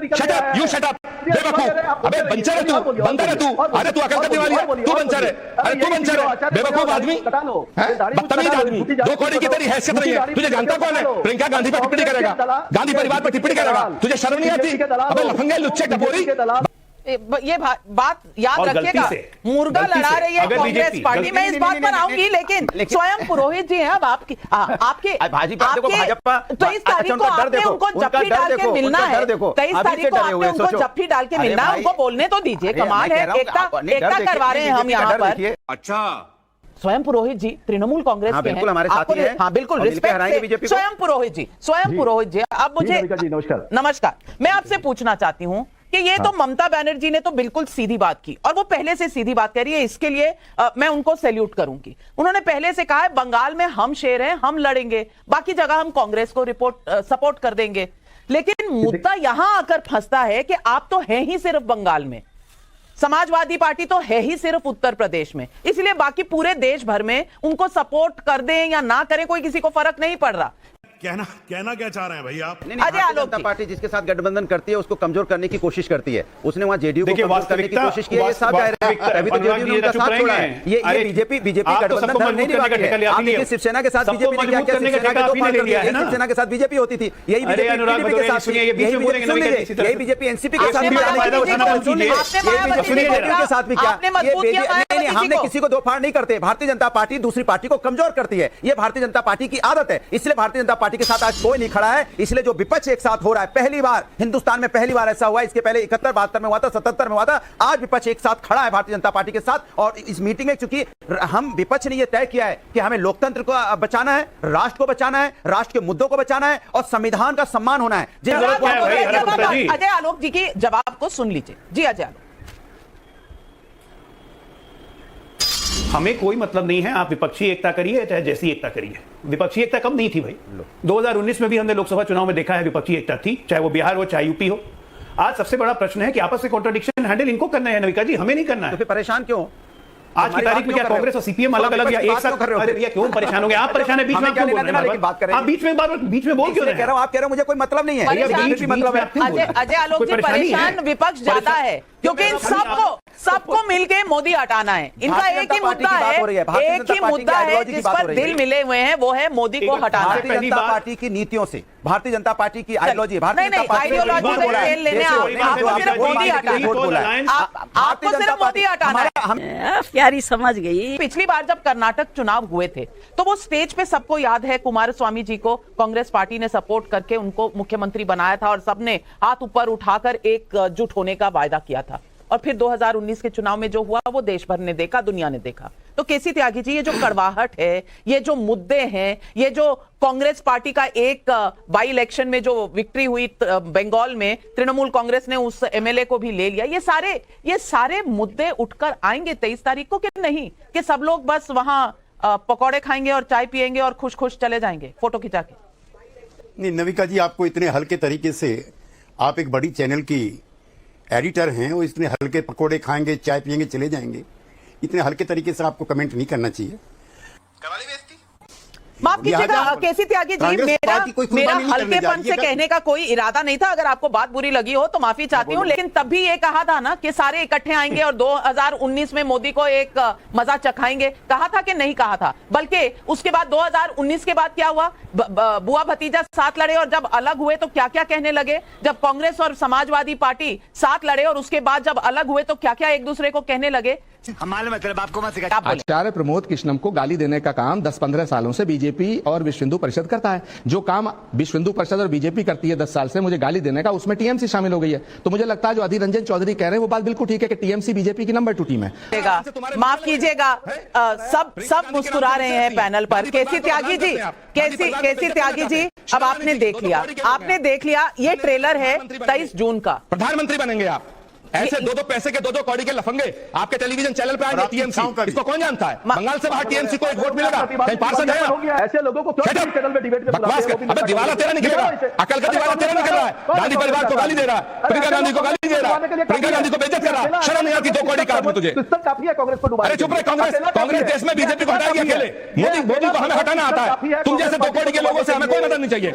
Shut up, you shut up, बेवकूफ। अबे buncher है तू, बंदर है तू, अरे तू अकल करने वाली है, तू बंचर है, अरे तू बंचर है, बेवकूफ आदमी, बदतमीज आदमी, 2 कौड़ी की तेरी हैसियत नहीं है। तुझे जानता कौन है? प्रियंका गांधी पर टिप्पणी करेगा, गांधी परिवार पर टिप्पणी करेगा, तुझे शर्म नहीं आती? अबे लफंगे, लुच्चे, टपोरी। ये बात याद रखिएगा, मुर्गा लड़ा रही है कांग्रेस पार्टी। मैं इस बात पर आऊंगी, लेकिन स्वयं पुरोहित जी हैं अब आपके 23 तारीख को आपने उनको जप्फी डाल के मिलना है, 23 तारीख को आपने उनको जप्फी डाल के मिलना है, उनको बोलने तो दीजिए। कमाल है, एकता करवा रहे हैं हम यहाँ पर। अच्छा, स्वयं पुरोहित जी तृणमूल कांग्रेस के हैं, हमारे साथी हैं। हाँ बिल्कुल, रिस्पेक्ट। स्वयं पुरोहित जी, स्वयं पुरोहित जी, अब मुझे नमस्कार, मैं आपसे पूछना चाहती हूँ कि ये तो ममता बनर्जी ने तो बिल्कुल सीधी बात की, और वो पहले से सीधी बात कह रही है, इसके लिए मैं उनको सैल्यूट करूंगी। उन्होंने पहले से कहा है बंगाल में हम शेर हैं, हम लड़ेंगे, बाकी जगह हम कांग्रेस को सपोर्ट कर देंगे। लेकिन मुद्दा यहां आकर फंसता है कि आप तो हैं ही सिर्फ बंगाल में, समाजवादी पार्टी तो है ही सिर्फ उत्तर प्रदेश में, इसलिए बाकी पूरे देश भर में उनको सपोर्ट कर दें या ना करें कोई किसी को फर्क नहीं पड़ रहा। कहना क्या चाह रहे हैं भाई आप? भारतीय जनता पार्टी जिसके साथ गठबंधन करती है उसको कमजोर करने की कोशिश करती है। उसने वहां जेडीयू को कमजोर करने की कोशिश की है, ये साफ जाहिर है। अभी तो जेडीयू ने उनका साथ छोड़ा है। ये बीजेपी गठबंधन धर्म नहीं निभा रही है। आप देखिए शिवसेना के साथ बीजेपी ने क्या किया, शिवसेना के साथ बीजेपी होती थी, यही बीजेपी के साथ, यही बीजेपी एनसीपी के साथ भी किया। हमने किसी को दो फाड़ नहीं करते। भारतीय जनता पार्टी दूसरी पार्टी को कमजोर करती है, ये भारतीय जनता पार्टी की आदत है। इसलिए भारतीय जनता पार्टी के साथ आज कोई नहीं खड़ा है। इसलिए जो विपक्ष एक साथ हो रहा है, पहली बार हिंदुस्तान में, पहली बार ऐसा हुआ है। इसके पहले 71-72 में हुआ था, 77 में हुआ था। आज विपक्ष एक साथ खड़ा है भारतीय जनता पार्टी के साथ। और इस मीटिंग में चूंकि हम विपक्ष ने यह तय किया है कि हमें लोकतंत्र को बचाना है, राष्ट्र को बचाना है, राष्ट्र के मुद्दों को बचाना है और संविधान का सम्मान होना है। अजय आलोक जी की जवाब को सुन लीजिए। जी अजय आलोक, हमें कोई मतलब नहीं है, आप विपक्षी एकता करिए चाहे जैसी एकता करिए। विपक्षी एकता कब नहीं थी भाई? 2019 में भी हमने लोकसभा चुनाव में देखा है विपक्षी एकता थी, चाहे वो बिहार हो चाहे यूपी हो। आज सबसे बड़ा प्रश्न है कि आपस में कॉन्ट्रडिक्शन हैंडल इनको करना है नविका जी, हमें नहीं करना है। तो फिर परेशान क्यों? आज की तारीख में क्या कांग्रेस और सीपीएम अलग अलग या एक साथ कर रहे हो? क्यों परेशान हो गए? आप परेशान है, बीच में क्यों बोल रहे हैं? आप बीच में बोल क्यों रहे हैं? कह रहा हूं, आप कह रहे हो मुझे कोई मतलब नहीं है। अजय आलोक जी, परेशान विपक्ष ज्यादा है क्योंकि इन सबको मिलके मोदी हटाना है। इनका एक ही मुद्दा है जिस पर दिल मिले हुए हैं, वो है मोदी को हटाना। भारतीय जनता पार्टी की नीतियों से, भारतीय जनता पार्टी की आइडियोलॉजी, आइडियोलॉजी से खेल लेने आपको सिर्फ मोदी हटाना है। प्यारी समझ गई। पिछली बार जब कर्नाटक चुनाव हुए थे तो वो स्टेज पे सबको याद है, कुमारस्वामी जी को कांग्रेस पार्टी ने सपोर्ट करके उनको मुख्यमंत्री बनाया था और सबने हाथ ऊपर उठाकर एकजुट होने का वायदा किया था। और फिर 2019 के चुनाव में जो हुआ वो देश भर ने देखा, दुनिया ने देखा। तो केसी त्यागी जी, ये जो कड़वाहट है, ये जो मुद्दे हैं, ये जो कांग्रेस पार्टी का एक बाई इलेक्शन में जो विक्ट्री हुई बंगाल में, तृणमूल कांग्रेस ने उस एमएलए को भी ले लिया, ये सारे मुद्दे उठकर आएंगे 23 तारीख को कि नहीं? कि सब लोग बस वहां पकौड़े खाएंगे और चाय पिएंगे और खुश खुश चले जाएंगे फोटो खिंचा के? नहीं नविका जी, आपको इतने हल्के तरीके से, आप एक बड़ी चैनल की एडिटर हैं, वो इतने हल्के पकोड़े खाएंगे चाय पिएंगे चले जाएंगे, इतने हल्के तरीके से आपको कमेंट नहीं करना चाहिए। माफ कीजिएगा केसी त्यागी जी, मेरा हल्केपन से कहने का कोई इरादा नहीं था। अगर आपको बात बुरी लगी हो तो माफी चाहती हूँ, लेकिन तब भी ये कहा था ना कि सारे इकट्ठे आएंगे और 2019 में मोदी को एक मजा चखाएंगे। कहा था कि नहीं कहा था? बल्कि उसके बाद 2019 के बाद क्या हुआ? बुआ भतीजा साथ लड़े और जब अलग हुए तो क्या क्या कहने लगे? जब कांग्रेस और समाजवादी पार्टी साथ लड़े और उसके बाद जब अलग हुए तो क्या क्या एक दूसरे को कहने लगे? आचार्य प्रमोद कृष्णम को गाली देने का काम 10-15 सालों से बीजेपी और विश्व हिंदू परिषद करता है। जो काम विश्व हिंदू परिषद और बीजेपी करती है 10 साल से मुझे गाली देने का, उसमें टीएमसी शामिल हो गई है। तो मुझे लगता है जो अधीर रंजन चौधरी कह रहे हैं वो बात बिल्कुल ठीक है कि टीएमसी बीजेपी की नंबर 2 टीम है। माफ कीजिएगा, सब मुस्कुरा रहे हैं पैनल पर। केसी त्यागी जी, अब आपने देख लिया, ये ट्रेलर है 23 जून का। प्रधानमंत्री बनेंगे आप, ऐसे 2-2 पैसे के 2-2 कौड़ी के लफंगे आपके टेलीविजन चैनल पे आएंगे। टीएमसी इसको कौन जानता है? बंगाल से बाहर टीएमसी को एक वोट मिलेगा, कहीं पार्षद है? ऐसे लोगों को क्यों चैनल पे डिबेट में बकवास कर? अबे दिवाला तेरा निकल रहा है, अकल का दिवाला तेरा निकल रहा है। गांधी परिवार को गाली दे रहा है, प्रियंका गांधी को गाली दे रहा है, प्रियंका गांधी को बेइज्जत कर रहा है। शर्म नहीं आती 2 कौड़ी का आदमी तुझे? अरे चुप रहे, कांग्रेस देश में बीजेपी को हटाएगी अकेले। मोदी को हमें हटाना आता है। तुम जैसे 2 कौड़ी के लोगों से हमें कोई मदद नहीं चाहिए।